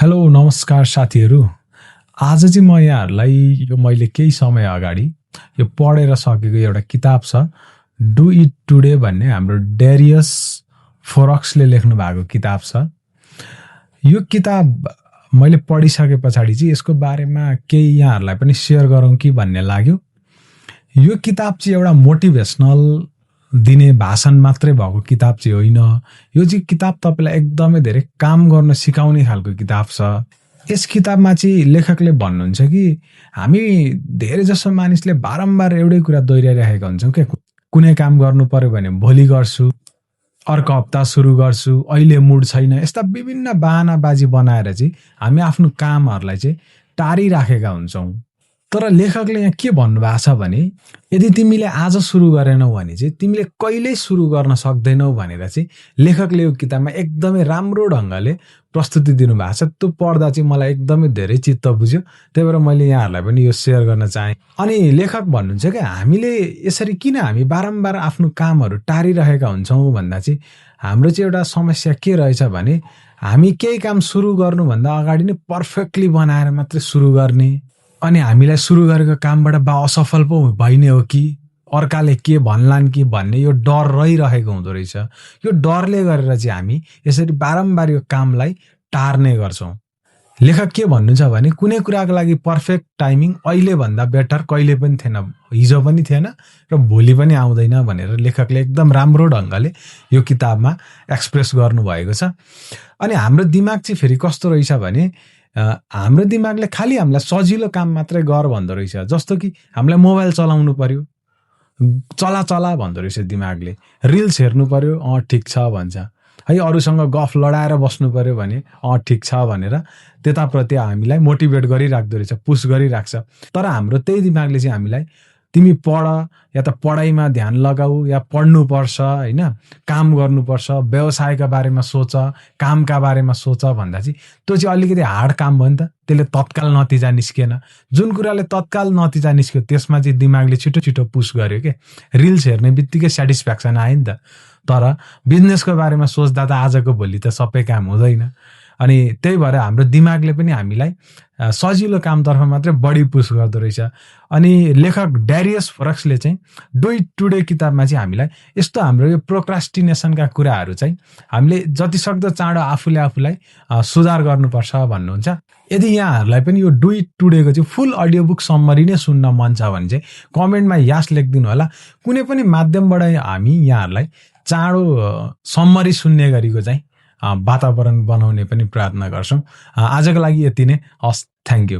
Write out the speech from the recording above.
Hello नमस्कार साथीहरू। आज चाहिँ म यहाँहरूलाई यो मैले केही समय अगाडि यो पढेर सकेको एउटा किताब छ, डु इट टुडे भन्ने हाम्रो डेरियस फोरक्सले लेख्नु भएको किताब छ। यो किताब मैले पढिसके पछाडि चाहिँ यसको बारेमा केही यहाँहरूलाई पनि सेयर गरौँ कि भन्ने लाग्यो। यो किताब चाहिँ एउटा मोटिभेसनल दिने भाषण मात्रै भएको किताब चाहिँ होइन। यो चाहिँ किताब तपाईँलाई एकदमै धेरै काम गर्न सिकाउने खालको किताब छ। यस किताबमा चाहिँ लेखकले भन्नुहुन्छ कि हामी धेरै जसो मानिसले बारम्बार एउटै कुरा दोहोऱ्याइरहेका हुन्छौँ क्या। कुनै काम गर्नु पर्यो भने भोलि गर्छु, अर्को हप्ता सुरु गर्छु, अहिले मुड छैन, यस्ता विभिन्न बहानाबाजी बनाएर चाहिँ हामी आफ्नो कामहरूलाई चाहिँ टारिराखेका हुन्छौँ। तर लेखकले यहाँ के भन्नुभएको छ भने यदि तिमीले आज सुरु गरेनौ भने चाहिँ तिमीले कहिल्यै सुरु गर्न सक्दैनौ भनेर चाहिँ लेखकले यो किताबमा एकदमै राम्रो ढङ्गले प्रस्तुति दिनुभएको छ। त्यो पढ्दा चाहिँ मलाई एकदमै धेरै चित्त बुझ्यो, त्यही भएर मैले यहाँहरूलाई पनि यो सेयर गर्न चाहेँ। अनि लेखक भन्नुहुन्छ क्या, हामीले यसरी किन हामी बारम्बार आफ्नो कामहरू टारिरहेका हुन्छौँ भन्दा चाहिँ हाम्रो चाहिँ एउटा समस्या के रहेछ भने हामी केही काम सुरु गर्नुभन्दा अगाडि नै पर्फेक्टली बनाएर मात्रै सुरु गर्ने, अनि हामीलाई सुरु गरेको कामबाट असफल पो भइने हो कि अर्काले के भन्लान् कि भन्ने यो डर रहिरहेको हुँदो रहेछ। यो डरले गरेर चाहिँ हामी यसरी बारम्बार यो कामलाई टार्ने गर्छौँ। लेखक के भन्नुहुन्छ भने कुनै कुराको लागि पर्फेक्ट टाइमिङ अहिले भन्दा बेटर कहिले पनि थिएन, हिजो पनि थिएन र भोलि पनि आउँदैन भनेर लेखकले एकदम राम्रो ढङ्गले यो किताबमा एक्सप्रेस गर्नुभएको छ। अनि हाम्रो दिमाग चाहिँ फेरि कस्तो रहेछ भने हाम्रो दिमागले खालि हामीलाई सजिलो काम मात्रै गर भन्दो रहेछ। जस्तो कि हामीलाई मोबाइल चलाउनु पर्यो, चला भन्दो रहेछ दिमागले। रिल्स हेर्नु पर्यो, ठिक छ भन्छ है। अरूसँग गफ लडाएर बस्नु पर्यो भने ठिक छ भनेर त्यताप्रति हामीलाई मोटिभेट गरिराख्दो रहेछ, पुस गरिराख्छ। तर हाम्रो त्यही दिमागले चाहिँ हामीलाई तिमी पढ, या त पढाइमा ध्यान लगाऊ, या पढ्नुपर्छ होइन, काम गर्नुपर्छ, व्यवसायका बारेमा सोच, कामका बारेमा सोच भन्दा चाहिँ त्यो चाहिँ अलिकति हार्ड काम भयो नि त। त्यसले तत्काल नतिजा निस्केन। जुन कुराले तत्काल नतिजा निस्क्यो त्यसमा चाहिँ दिमागले छिटो छिटो पुस गर्यो क्या। रिल्स हेर्ने बित्तिकै सेटिस्फ्याक्सन आयो नि त। तर बिजनेसको बारेमा सोच्दा त आजको भोलि त सबै काम हुँदैन। अनि त्यही भएर हाम्रो दिमागले पनि हामीलाई सजिलो कामतर्फ मात्रै बढी पुस गर्दो रहेछ। अनि लेखक डेरियस फोरक्सले चाहिँ डु इट टुडे किताबमा चाहिँ हामीलाई यस्तो हाम्रो यो प्रोक्रास्टिनेसनका कुराहरू चाहिँ हामीले जतिसक्दो चाँडो आफूलाई सुधार गर्नुपर्छ भन्नुहुन्छ। यदि यहाँहरूलाई पनि यो डु इट टुडेको चाहिँ फुल अडियो बुक सम्मरी नै सुन्न मन छ भने चाहिँ कमेन्टमा यास लेखिदिनु होला। कुनै पनि माध्यमबाट हामी यहाँहरूलाई चाँडो सम्मरी सुन्ने गरीको चाहिँ वातावरण बनाउने पनि प्रयत्न गर्छौँ। आजको लागि यति नै। हस्, थ्याङ्क यू।